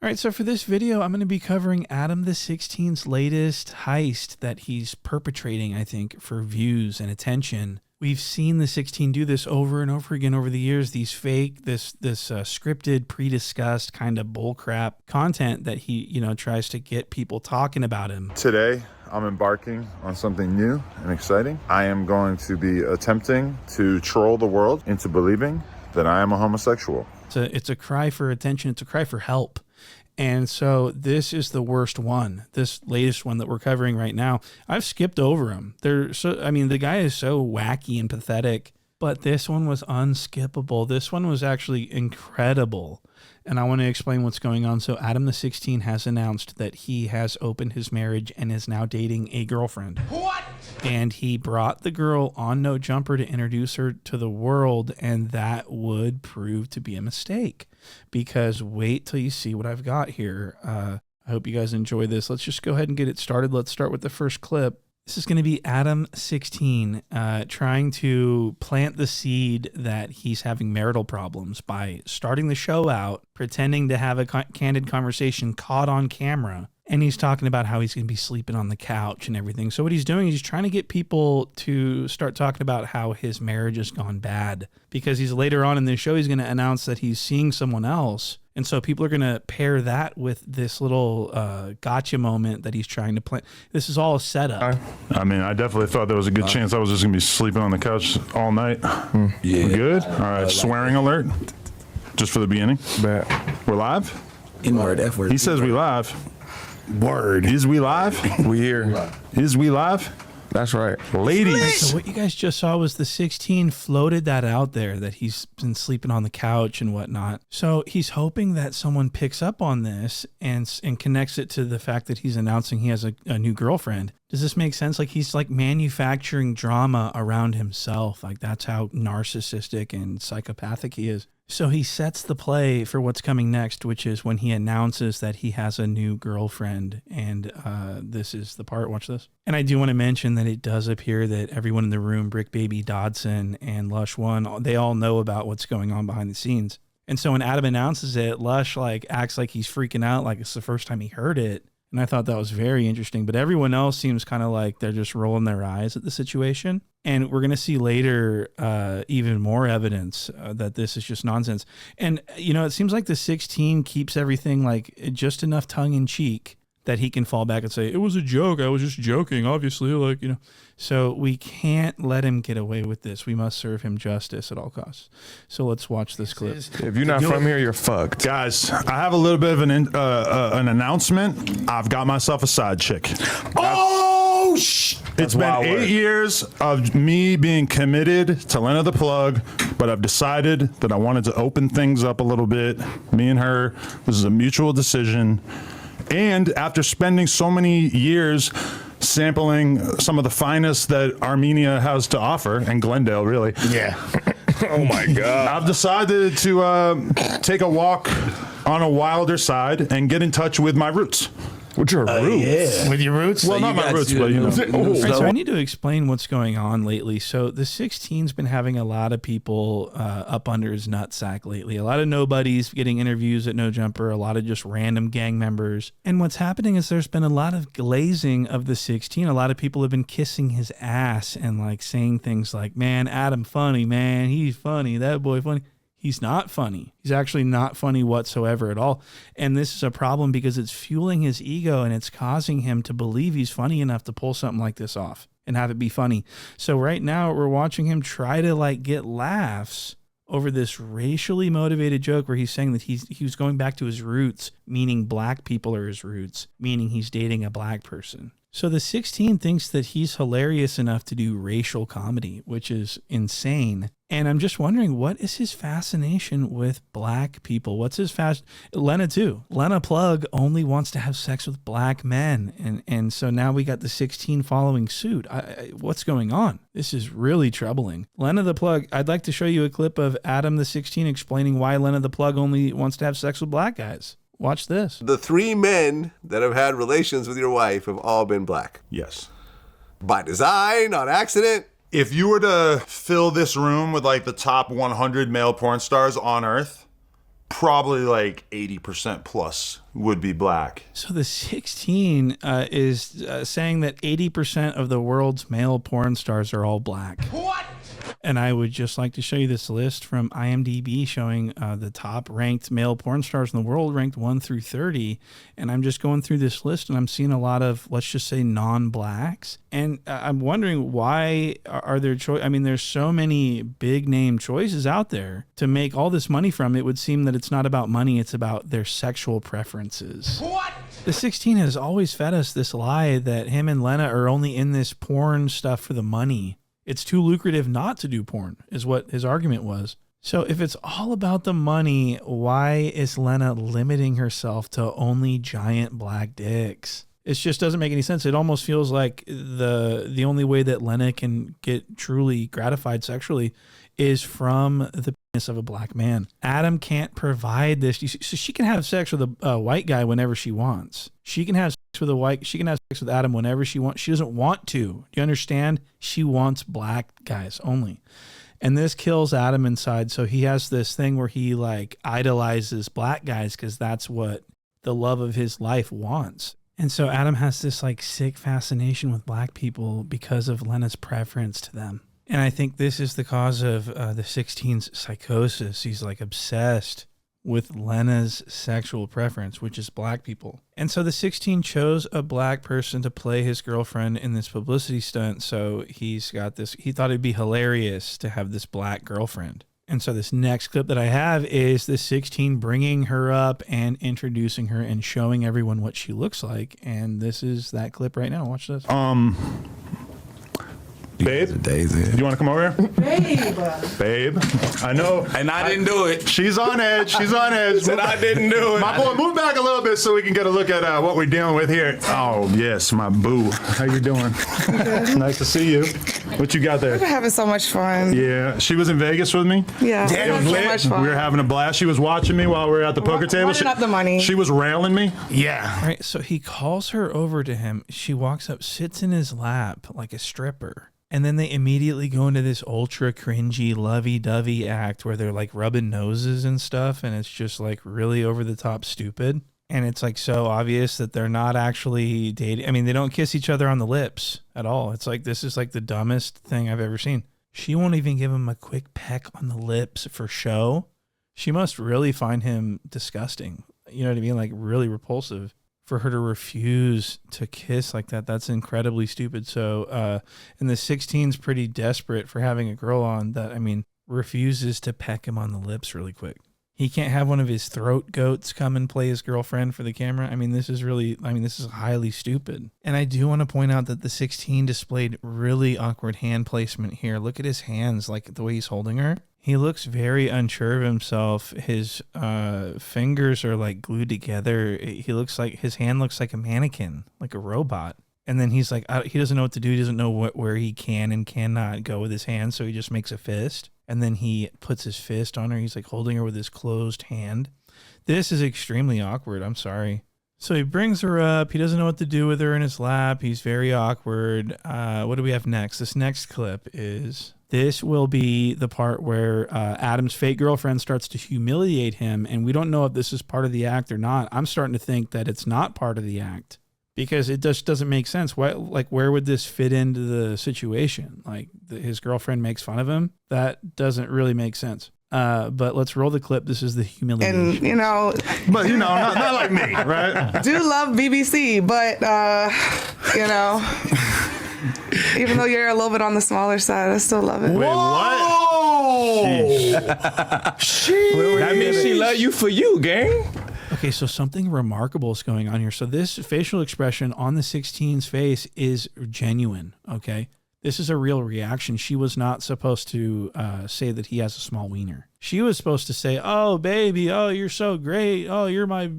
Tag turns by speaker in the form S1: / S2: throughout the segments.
S1: All right, so for this video, I'm going to be covering Adam22s' latest heist that he's perpetrating, I think, for views and attention. We've seen the 16 do this over and over again over the years, these fake, this scripted, pre-discussed kind of bullcrap content that he, tries to get people talking about him.
S2: Today, I'm embarking on something new and exciting. I am going to be attempting to troll the world into believing that I am a homosexual.
S1: It's a cry for attention. It's a cry for help. And so this is the worst one, this latest one that we're covering right now. I've skipped over him. The guy is so wacky and pathetic, but this one was unskippable. This one was actually incredible. And I want to explain what's going on. So Adam22s has announced that he has opened his marriage and is now dating a girlfriend. What? And he brought the girl on No Jumper to introduce her to the world, and that would prove to be a mistake. Because wait till you see what I've got here. I hope you guys enjoy this. Let's just go ahead and get it started. Let's start with the first clip. This is going to be Adam22 trying to plant the seed that he's having marital problems by starting the show out, pretending to have a candid conversation caught on camera. And he's talking about how he's going to be sleeping on the couch and everything. So what he's doing is he's trying to get people to start talking about how his marriage has gone bad. Because he's later on in the show, he's going to announce that he's seeing someone else. And so people are going to pair that with this little gotcha moment that he's trying to play. This is all a setup.
S3: I mean, I definitely thought there was a good chance I was just going to be sleeping on the couch all night. Yeah. We good? All right, swearing alert. Just for the beginning. We're live?
S4: N-word, F-word.
S3: He says we live.
S4: Word.
S3: Is we live?
S4: We here.
S3: Is we live?
S4: That's right.
S3: Ladies.
S1: So what you guys just saw was the 16 floated that out there, that he's been sleeping on the couch and whatnot. So he's hoping that someone picks up on this and connects it to the fact that he's announcing he has a new girlfriend. Does this make sense? Like he's like manufacturing drama around himself. Like that's how narcissistic and psychopathic he is. So he sets the play for what's coming next, which is when he announces that he has a new girlfriend. And this is the part. Watch this. And I do want to mention that it does appear that everyone in the room, Brick Baby Dodson and Lush One, they all know about what's going on behind the scenes. And so when Adam announces it, Lush acts like he's freaking out, like it's the first time he heard it. And I thought that was very interesting. But everyone else seems kind of like they're just rolling their eyes at the situation. And we're going to see later even more evidence that this is just nonsense. And, it seems like the 16 keeps everything like just enough tongue in cheek that he can fall back and say, it was a joke. I was just joking, obviously. So we can't let him get away with this. We must serve him justice at all costs. So let's watch this clip.
S4: If you're not from here, you're fucked.
S3: Guys, I have a little bit of an announcement. I've got myself a side chick.
S4: Oh,
S3: It's been 8 years of me being committed to Lena the Plug, but I've decided that I wanted to open things up a little bit. Me and her, this is a mutual decision. And after spending so many years sampling some of the finest that Armenia has to offer, and Glendale, really.
S4: Yeah. Oh, my God.
S3: I've decided to take a walk on a wilder side and get in touch with my roots.
S4: With your roots?
S1: Yeah. With your roots?
S3: Well, not my roots, but
S1: Right, so I need to explain what's going on lately. So the 16's been having a lot of people up under his nutsack lately. A lot of nobodies getting interviews at No Jumper, a lot of just random gang members. And what's happening is there's been a lot of glazing of the 16. A lot of people have been kissing his ass and saying things like, man, Adam funny, man. He's funny. That boy funny. He's not funny. He's actually not funny whatsoever at all. And this is a problem because it's fueling his ego and it's causing him to believe he's funny enough to pull something like this off and have it be funny. So right now we're watching him try to get laughs over this racially motivated joke where he's saying that he was going back to his roots, meaning black people are his roots, meaning he's dating a black person. So the 16 thinks that he's hilarious enough to do racial comedy, which is insane. And I'm just wondering, what is his fascination with black people? What's his Lena too. Lena Plug only wants to have sex with black men. And so now we got the 16 following suit. What's going on? This is really troubling. Lena the Plug, I'd like to show you a clip of Adam22 explaining why Lena the Plug only wants to have sex with black guys. Watch this.
S5: The 3 men that have had relations with your wife have all been black.
S3: Yes.
S5: By design, on accident.
S3: If you were to fill this room with the top 100 male porn stars on Earth, probably like 80% plus would be black.
S1: So the 16 is saying that 80% of the world's male porn stars are all black. What? And I would just like to show you this list from IMDb showing the top ranked male porn stars in the world, ranked 1 through 30. And I'm just going through this list and I'm seeing a lot of, let's just say, non-blacks. And I'm wondering, why are there I mean, there's so many big name choices out there to make all this money from. It would seem that it's not about money, it's about their sexual preferences. What? The 16 has always fed us this lie that him and Lena are only in this porn stuff for the money. It's too lucrative not to do porn, is what his argument was. So if it's all about the money, why is Lena limiting herself to only giant black dicks? It just doesn't make any sense. It almost feels like the only way that Lena can get truly gratified sexually is from the penis of a black man. Adam can't provide this. So she can have sex with a white guy whenever she wants. She can have sex with she can have sex with Adam whenever she wants. She doesn't want to. Do you understand? She wants black guys only. And this kills Adam inside. So he has this thing where he like idolizes black guys because that's what the love of his life wants. And so Adam has this like sick fascination with black people because of Lena's preference to them. And I think this is the cause of the 16's psychosis. He's like obsessed with Lena's sexual preference, which is black people. And so the 16 chose a black person to play his girlfriend in this publicity stunt. So he's got this, he thought it'd be hilarious to have this black girlfriend. And so this next clip that I have is the 16 bringing her up and introducing her and showing everyone what she looks like. And this is that clip right now. Watch this.
S3: Babe, do you want to come over here? Babe, I know.
S4: And I didn't do it.
S3: She's on edge. She's on edge.
S4: Said I didn't do it.
S3: My boy, move back a little bit so we can get a look at what we're dealing with here. Oh, yes, my boo. How you doing? Nice to see you. What you got there?
S6: We're having so much fun.
S3: Yeah, she was in Vegas with me.
S6: Yeah,
S3: It was
S6: so
S3: lit.
S6: much fun.
S3: We were having a blast. She was watching me while we were at the poker table.
S6: Running up the money.
S3: She was railing me. Yeah.
S1: All right, so he calls her over to him. She walks up, sits in his lap like a stripper. And then they immediately go into this ultra cringy, lovey-dovey act where they're like rubbing noses and stuff. And it's just like really over the top stupid. And it's like so obvious that they're not actually dating. I mean, they don't kiss each other on the lips at all. It's like, this is like the dumbest thing I've ever seen. She won't even give him a quick peck on the lips for show. She must really find him disgusting. You know what I mean? Like really repulsive. For her to refuse to kiss like that, that's incredibly stupid. So, and the 16's pretty desperate for having a girl on that, I mean, refuses to peck him on the lips really quick. He can't have one of his throat goats come and play his girlfriend for the camera. I mean, this is highly stupid. And I do want to point out that the 16 displayed really awkward hand placement here. Look at his hands, like the way he's holding her. He looks very unsure of himself. His fingers are like glued together. He looks like his hand looks like a mannequin, like a robot. And then he's like, he doesn't know what to do. He doesn't know where he can and cannot go with his hand. So he just makes a fist. And then he puts his fist on her. He's like holding her with his closed hand. This is extremely awkward. I'm sorry. So he brings her up. He doesn't know what to do with her in his lap. He's very awkward. What do we have next? This next clip is... This will be the part where Adam's fake girlfriend starts to humiliate him, and we don't know if this is part of the act or not. I'm starting to think that it's not part of the act because it just doesn't make sense. Where would this fit into the situation? Like his girlfriend makes fun of him? That doesn't really make sense. But let's roll the clip. This is the humiliation.
S6: And,
S3: not like me, right?
S6: do love BBC, but, even though you're a little bit on the smaller side, I still love it.
S3: Wait, what?
S4: That means she love you for you, gang.
S1: Okay, so something remarkable is going on here. So this facial expression on the 16's face is genuine, okay? This is a real reaction. She was not supposed to say that he has a small wiener. She was supposed to say, oh, baby, oh, you're so great. Oh, you're my,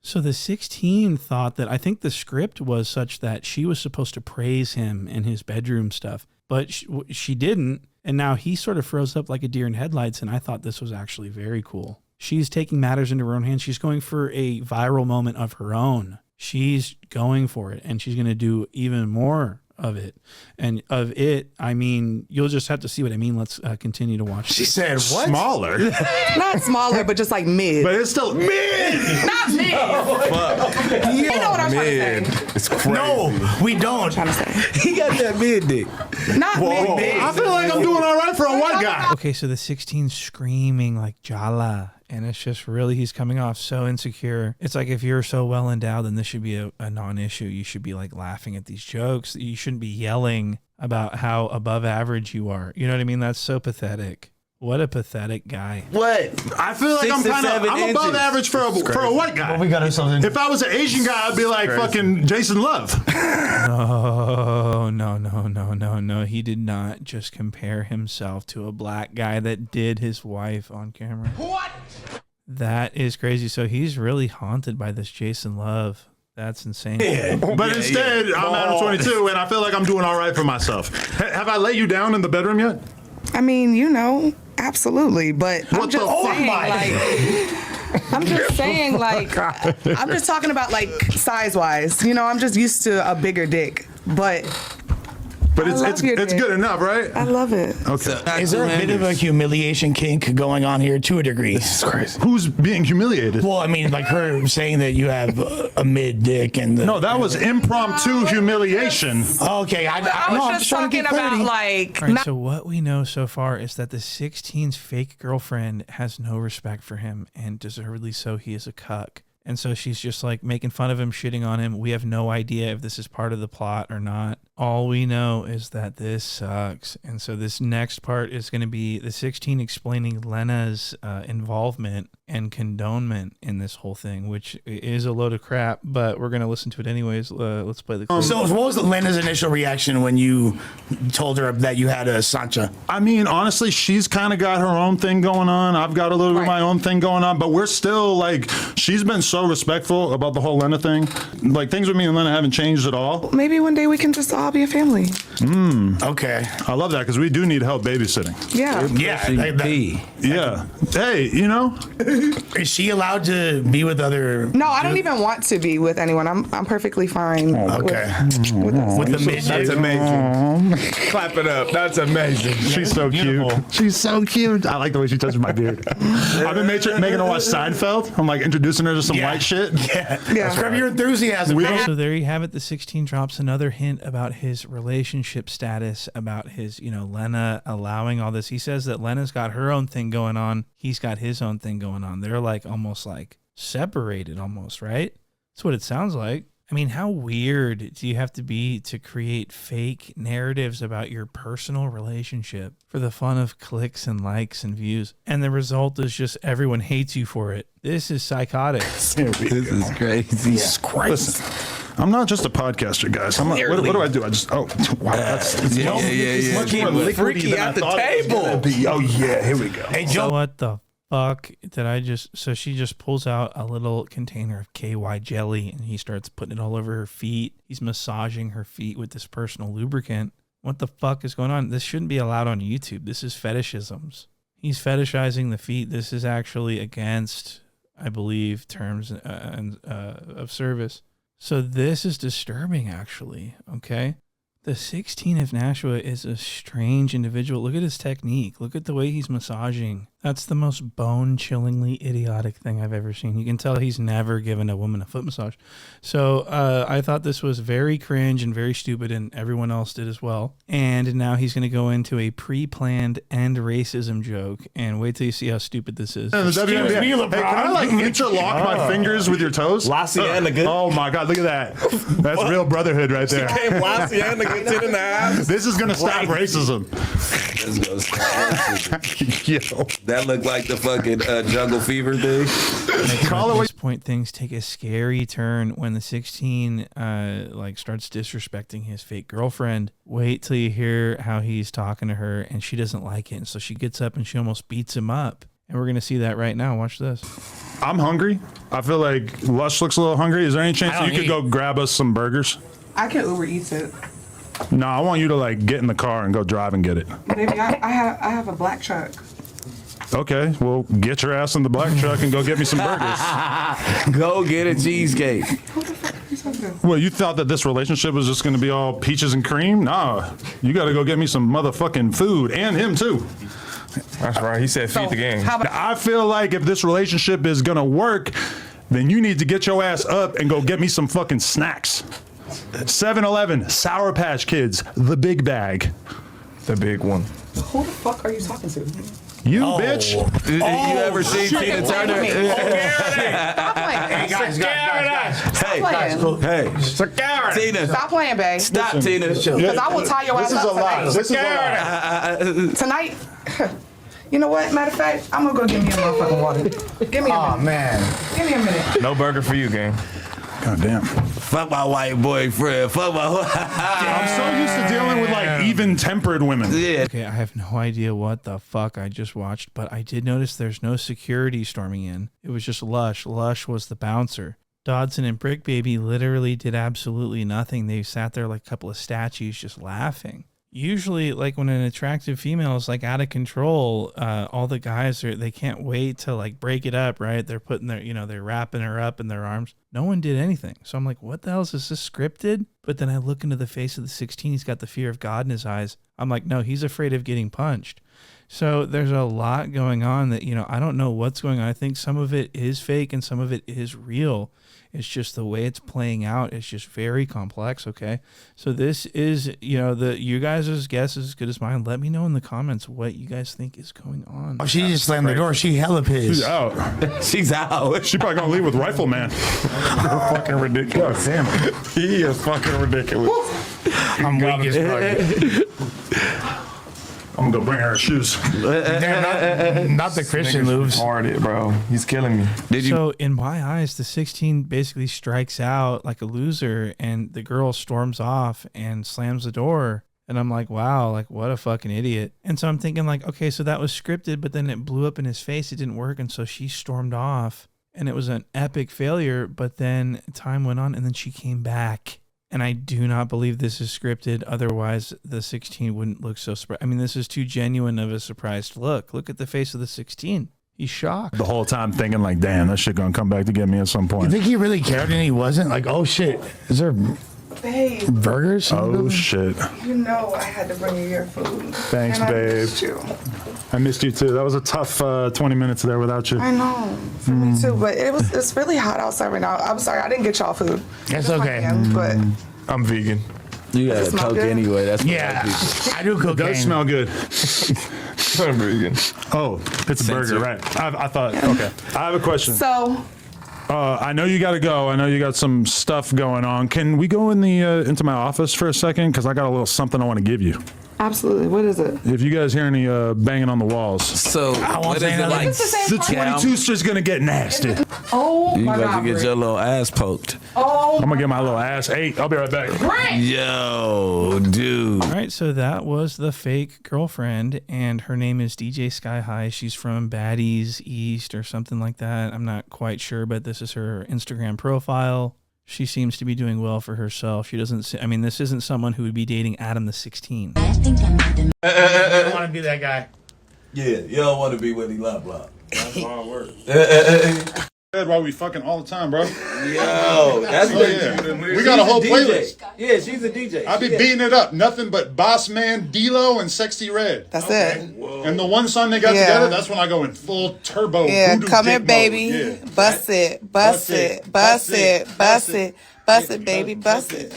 S1: So the 16 thought that I think the script was such that she was supposed to praise him and his bedroom stuff, but she didn't. And now he sort of froze up like a deer in headlights. And I thought this was actually very cool. She's taking matters into her own hands. She's going for a viral moment of her own. She's going for it. And she's going to do even more of it. And of it, I mean, you'll just have to see what I mean. Let's continue to watch.
S7: She said what?
S3: Smaller.
S6: Not smaller, but just like mid.
S3: But it's still mid.
S6: Not mid. You know what I'm trying to say.
S5: It's crazy.
S7: No, we don't.
S6: I'm trying to say.
S4: He got that mid dick.
S6: Not mid.
S3: I feel like I'm doing all right for a white guy.
S1: Okay, so the 16's screaming like Jala. And it's just really, he's coming off so insecure. It's like if you're so well endowed, then this should be a non-issue. You should be like laughing at these jokes. You shouldn't be yelling about how above average you are. You know what I mean? That's so pathetic. What a pathetic guy.
S7: What?
S3: I feel like I'm above average for a white guy.
S7: Well, we got ourselves in.
S3: If I was an Asian guy, I'd be like fucking Jason Love.
S1: No. He did not just compare himself to a black guy that did his wife on camera. What? That is crazy. So he's really haunted by this Jason Love. That's insane.
S3: Yeah. But instead, I'm Adam22, and I feel like I'm doing all right for myself. Have I let you down in the bedroom yet?
S6: I mean, you know, absolutely. But I'm just saying, I'm just talking about like size-wise. You know, I'm just used to a bigger dick. But
S3: it's good enough, right?
S6: I love it.
S3: Okay.
S7: Is there a bit of a humiliation kink going on here to a degree?
S5: This is crazy.
S3: Who's being humiliated?
S7: Well, I mean, like her saying that you have a mid dick and
S3: no, that was impromptu humiliation.
S7: Okay,
S6: I'm just talking about like.
S1: All right, so what we know so far is that the 16's fake girlfriend has no respect for him, and deservedly so. He is a cuck. And so she's just like making fun of him, shitting on him. We have no idea if this is part of the plot or not. All we know is that this sucks. And so this next part is going to be the 16 explaining Lena's involvement and condonement in this whole thing, which is a load of crap, but we're going to listen to it anyways. Let's play the clip.
S7: So what was Lena's initial reaction when you told her that you had a Sancha?
S3: I mean, honestly, she's kind of got her own thing going on. I've got a little bit of my own thing going on, but we're still like, she's been so respectful about the whole Lena thing. Like, things with me and Lena haven't changed at all.
S6: Maybe one day we can just all be a family.
S7: Okay.
S3: I love that because we do need help babysitting.
S6: Yeah.
S3: Yeah. Hey, you know?
S7: Is she allowed to be with other?
S6: No, I don't even want to be with anyone. I'm perfectly fine.
S7: Okay.
S6: With
S7: the midget.
S4: That's amazing. Clap it up. That's amazing.
S3: She's so cute. She's so cute. I like the way she touches my beard. I've been making her watch Seinfeld. I'm like introducing her to some white shit.
S7: Yeah. Scrub your enthusiasm.
S1: So there you have it. The 16 drops another hint about his relationship status, about his, Lena allowing all this. He says that Lena's got her own thing going on. He's got his own thing going on. They're like almost like separated almost, right? That's what it sounds like. I mean, how weird do you have to be to create fake narratives about your personal relationship for the fun of clicks and likes and views? And the result is just everyone hates you for it. This is psychotic.
S4: This is crazy.
S7: Jesus Christ.
S3: Listen, I'm not just a podcaster, guys. I'm not, what do I do? I just, wow, that's
S4: It's
S3: much more liquidy
S4: freaky
S3: than I
S4: at the
S3: thought it was
S4: table.
S3: gonna be. Oh, yeah, here we go.
S7: Hey, Joe.
S1: What the fuck did I just... So she just pulls out a little container of KY jelly and he starts putting it all over her feet. He's massaging her feet with this personal lubricant. What the fuck is going on? This shouldn't be allowed on YouTube. This is fetishisms. He's fetishizing the feet. This is actually against, I believe, terms of service. So this is disturbing, actually, okay? The 16 of Nashua is a strange individual. Look at his technique. Look at the way he's massaging. That's the most bone-chillingly idiotic thing I've ever seen. You can tell he's never given a woman a foot massage. So I thought this was very cringe and very stupid, and everyone else did as well. And now he's going to go into a pre-planned end racism joke, and wait till you see how stupid this is.
S3: Hey, can I like interlock my fingers with your toes? Oh my God, look at that. That's real brotherhood right there. This is going to stop racism.
S5: This is gonna stop racism.
S3: Yo.
S5: That looked like the fucking jungle fever thing.
S1: At this point, things take a scary turn when the 16 starts disrespecting his fake girlfriend. Wait till you hear how he's talking to her, and she doesn't like it, and so she gets up and she almost beats him up. And we're gonna see that right now. Watch this.
S3: I'm hungry. I feel like Lush looks a little hungry. Is there any chance that you could go grab us some burgers?
S6: I can Uber Eats it.
S3: No, I want you to like get in the car and go drive and get it.
S6: Maybe I have a black truck.
S3: Okay, well, get your ass in the black truck and go get me some burgers.
S4: Go get a cheesecake.
S6: Who the fuck is
S3: Well, you thought that this relationship was just going to be all peaches and cream? Nah, you got to go get me some motherfucking food, and him too.
S4: That's right. He said feed the game.
S3: I feel like if this relationship is going to work, then you need to get your ass up and go get me some fucking snacks. 7-Eleven, Sour Patch Kids, the big bag.
S4: The big one.
S6: Who the fuck are you talking to?
S3: You, bitch.
S5: You ever seen Tina Turner?
S6: Stop playing.
S7: Hey, guys.
S5: Hey, Tina.
S6: Stop playing, babe.
S5: Stop, Tina.
S6: Because I will tie your ass up tonight.
S3: This is a lot.
S6: Tonight. You know what? Matter of fact, I'm gonna go get me a motherfucking water. Give me a minute.
S7: Oh, man.
S6: Give me a minute.
S4: No burger for you, gang.
S3: God damn.
S5: Fuck my white boyfriend. Fuck my.
S3: I'm so used to dealing with like even-tempered women.
S5: Yeah.
S1: Okay, I have no idea what the fuck I just watched, but I did notice there's no security storming in. It was just Lush. Lush was the bouncer. Dodson and Brick Baby literally did absolutely nothing. They sat there like a couple of statues just laughing. Usually, like when an attractive female is like out of control, all the guys they can't wait to like break it up, right? They're putting their, they're wrapping her up in their arms. No one did anything. So I'm like, what the hell is this scripted? But then I look into the face of the 16. He's got the fear of God in his eyes. I'm like, no, he's afraid of getting punched. So there's a lot going on that, I don't know what's going on. I think some of it is fake and some of it is real. It's just the way it's playing out. It's just very complex. Okay. So this is, you guys' guess is as good as mine. Let me know in the comments what you guys think is going on.
S7: Oh, she just slammed the door. She hella pissed.
S3: She's out.
S5: She's out.
S3: She probably gonna leave with Rifleman.
S4: Fucking ridiculous.
S3: Damn.
S4: He is fucking ridiculous.
S7: I'm weak as fuck.
S3: I'm gonna go bring her shoes.
S7: Not the Christian moves.
S4: Retarded, bro. He's killing me.
S1: So in my eyes, the 16 basically strikes out like a loser and the girl storms off and slams the door. And I'm like, wow, like what a fucking idiot. And so I'm thinking like, okay, so that was scripted, but then it blew up in his face. It didn't work. And so she stormed off and it was an epic failure. But then time went on and then she came back. And I do not believe this is scripted. Otherwise, the 16 wouldn't look so surprised. I mean, this is too genuine of a surprised look. Look at the face of the 16. He's shocked.
S3: The whole time thinking like, damn, that shit gonna come back to get me at some
S7: You
S3: point.
S7: think he really cared and he wasn't? Like, oh shit, is there
S6: Babe,
S7: burgers?
S3: Oh shit.
S6: you know I had to bring you your food.
S3: Thanks,
S6: And I
S3: babe.
S6: missed you.
S3: I missed you too. That was a tough 20 minutes there without you.
S6: I know. For me too. But it's really hot outside right now. I'm sorry, I didn't get y'all food.
S7: That's
S6: It's
S7: okay.
S6: fine, But
S4: I'm vegan.
S5: You got
S6: Does it
S5: to
S6: smell
S5: coke
S6: good?
S5: anyway. That's what
S7: Yeah, I do
S3: It
S7: cocaine.
S3: does smell good.
S4: I'm vegan.
S3: Oh, it's a burger, right? I thought, okay. I have a question.
S6: so
S3: I know you got to go. I know you got some stuff going on. Can we go in the into my office for a second? Because I got a little something I want to give you.
S6: absolutely. What is it?
S3: If you guys hear any banging on the walls,
S5: So,
S7: won't
S5: what is
S7: say
S5: it
S7: nothing.
S5: like?
S6: It's the same
S3: the
S6: party.
S3: 22's just gonna get nasty.
S6: Oh
S5: You
S6: my
S5: about
S6: God.
S5: to get
S6: Rick.
S5: your little ass poked.
S6: Oh
S3: I'm gonna get my little ass ate. I'll be right back.
S5: Yo, dude.
S1: All right, so that was the fake girlfriend, and her name is DJ Sky High. She's from Baddies East or something like that. I'm not quite sure, but this is her Instagram profile. She seems to be doing well for herself. She doesn't. I mean, this isn't someone who would be dating Adam the 16.
S7: I don't want to be that guy.
S5: Yeah, you don't want to be with love, love.
S3: That's hard work. Why we fucking all the time, bro?
S5: Yo, that's
S2: We got a whole playlist.
S5: Yeah, she's a DJ.
S2: I be beating it up. Nothing but Boss Man, D-Lo, and Sexy Red.
S6: That's it.
S2: And the one song they got
S6: Yeah.
S2: together, that's when I go in full turbo.
S6: Yeah,
S2: voodoo
S6: come here,
S2: dick
S6: baby.
S2: mode. Yeah.
S6: Bust it, bust it, bust it, bust it, bust it, baby, bust it.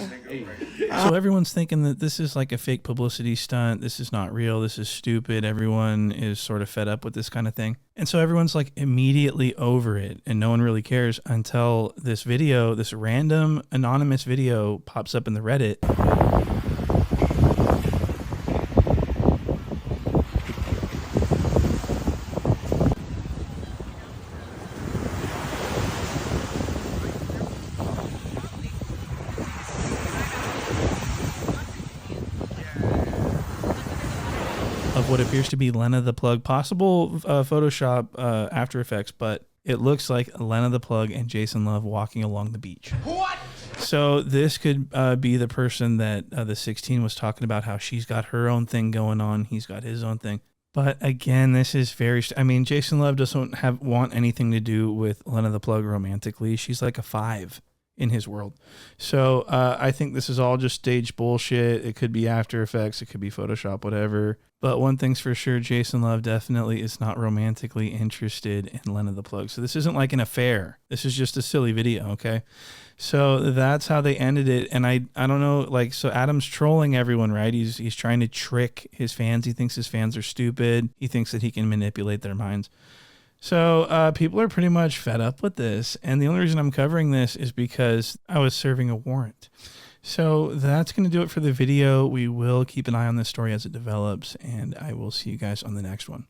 S1: So everyone's thinking that this is like a fake publicity stunt. This is not real. This is stupid. Everyone is sort of fed up with this kind of thing. And so everyone's like immediately over it and no one really cares until this video, this random anonymous video pops up in the Reddit. Of what appears to be Lena the Plug, possible Photoshop After Effects, but it looks like Lena the Plug and Jason Love walking along the beach. What? So this could be the person that the 16 was talking about, how she's got her own thing going on. He's got his own thing. But again, this is very, I mean, Jason Love doesn't want anything to do with Lena the Plug romantically. She's like a 5. in his world. So I think this is all just stage bullshit. It could be After Effects. It could be Photoshop, whatever. But one thing's for sure, Jason Love definitely is not romantically interested in Lena the Plug. So this isn't like an affair. This is just a silly video, okay? So that's how they ended it. And I don't know, like, so Adam's trolling everyone, right? He's trying to trick his fans. He thinks his fans are stupid. He thinks that he can manipulate their minds. So people are pretty much fed up with this. And the only reason I'm covering this is because I was serving a warrant. So that's going to do it for the video. We will keep an eye on this story as it develops, and I will see you guys on the next one.